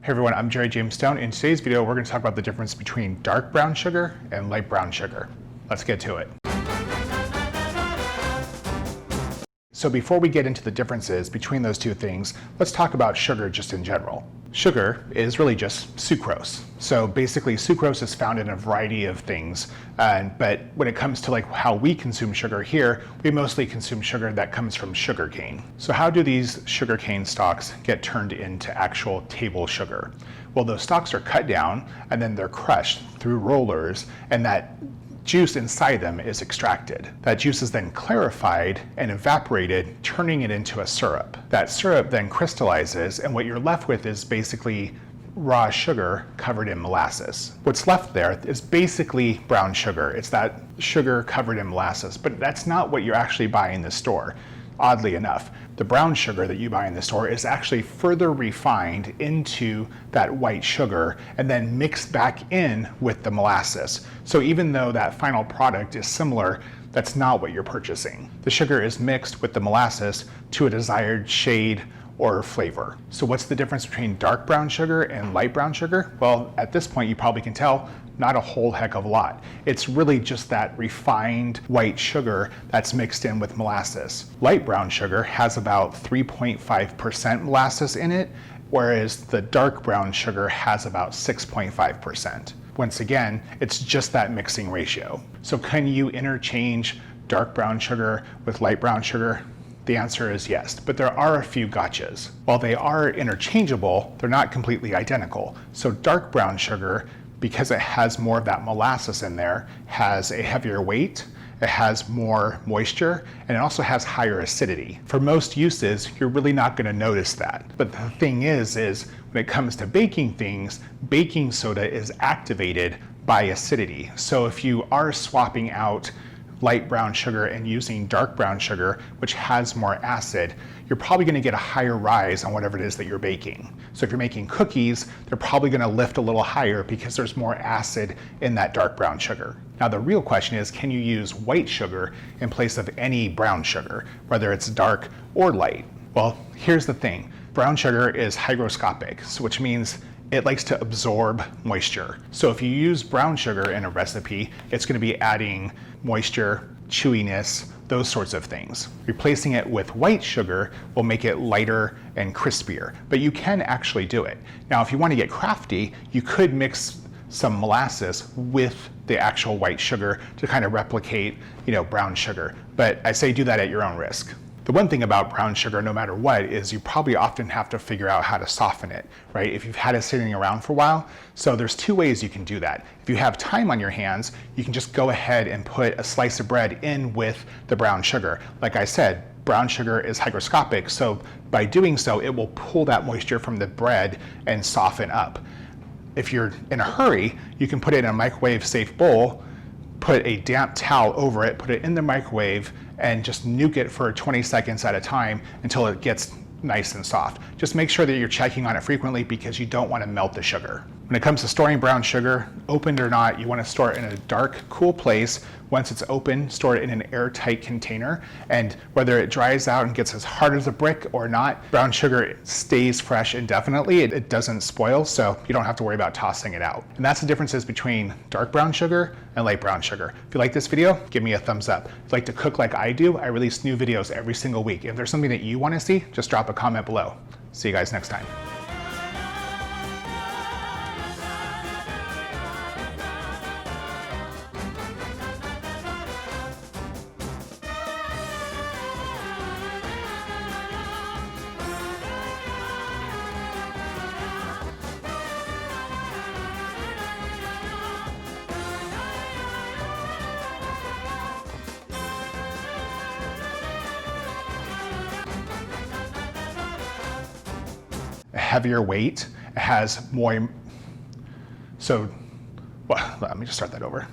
Hey everyone, I'm Jerry James Stone. In today's video, we're going to talk about the difference between dark brown sugar and light brown sugar. Let's get to it. So before we get into the differences between those two things, let's talk about sugar just in general. Sugar is really just sucrose. So basically sucrose is found in a variety of things, but when it comes to how we consume sugar here, we mostly consume sugar that comes from sugarcane. So how do these sugarcane stalks get turned into actual table sugar? Well, those stalks are cut down and then they're crushed through rollers, and that juice inside them is extracted. That juice is then clarified and evaporated, turning it into a syrup. That syrup then crystallizes, and what you're left with is basically raw sugar covered in molasses. What's left there is basically brown sugar. It's that sugar covered in molasses, but that's not what you're actually buying in the store. Oddly enough, the brown sugar that you buy in the store is actually further refined into that white sugar and then mixed back in with the molasses. So even though that final product is similar, that's not what you're purchasing. The sugar is mixed with the molasses to a desired shade or flavor. So what's the difference between dark brown sugar and light brown sugar? Well, at this point you probably can tell, not a whole heck of a lot. It's really just that refined white sugar that's mixed in with molasses. Light brown sugar has about 3.5% molasses in it, whereas the dark brown sugar has about 6.5%. Once again, it's just that mixing ratio. So can you interchange dark brown sugar with light brown sugar? The answer is yes, but there are a few gotchas. While they are interchangeable, they're not completely identical. So dark brown sugar, because it has more of that molasses in there, has a heavier weight, it has more moisture, and it also has higher acidity. For most uses, you're really not going to notice that. But the thing is when it comes to baking things, baking soda is activated by acidity. So if you are swapping out light brown sugar and using dark brown sugar, which has more acid, you're probably going to get a higher rise on whatever it is that you're baking. So if you're making cookies, they're probably going to lift a little higher because there's more acid in that dark brown sugar. Now the real question is, can you use white sugar in place of any brown sugar, whether it's dark or light? Well, here's the thing. Brown sugar is hygroscopic, which means it likes to absorb moisture. So if you use brown sugar in a recipe, it's going to be adding moisture, chewiness, those sorts of things. Replacing it with white sugar will make it lighter and crispier, but you can actually do it. Now, if you want to get crafty, you could mix some molasses with the actual white sugar to kind of replicate, brown sugar, but I say do that at your own risk. The one thing about brown sugar, no matter what, is you probably often have to figure out how to soften it, right? If you've had it sitting around for a while. So there's two ways you can do that. If you have time on your hands, you can just go ahead and put a slice of bread in with the brown sugar. Like I said, brown sugar is hygroscopic, so by doing so, it will pull that moisture from the bread and soften up. If you're in a hurry, you can put it in a microwave-safe bowl, put a damp towel over it, put it in the microwave, and just nuke it for 20 seconds at a time until it gets nice and soft. Just make sure that you're checking on it frequently because you don't want to melt the sugar. When it comes to storing brown sugar, opened or not, you want to store it in a dark, cool place. Once it's open, store it in an airtight container, and whether it dries out and gets as hard as a brick or not, brown sugar stays fresh indefinitely. It doesn't spoil, so you don't have to worry about tossing it out. And that's the differences between dark brown sugar and light brown sugar. If you like this video, give me a thumbs up. If you like to cook like I do, I release new videos every single week. If there's something that you want to see, just drop a comment below. See you guys next time. Heavier weight, it has more, so, well, let me just start that over.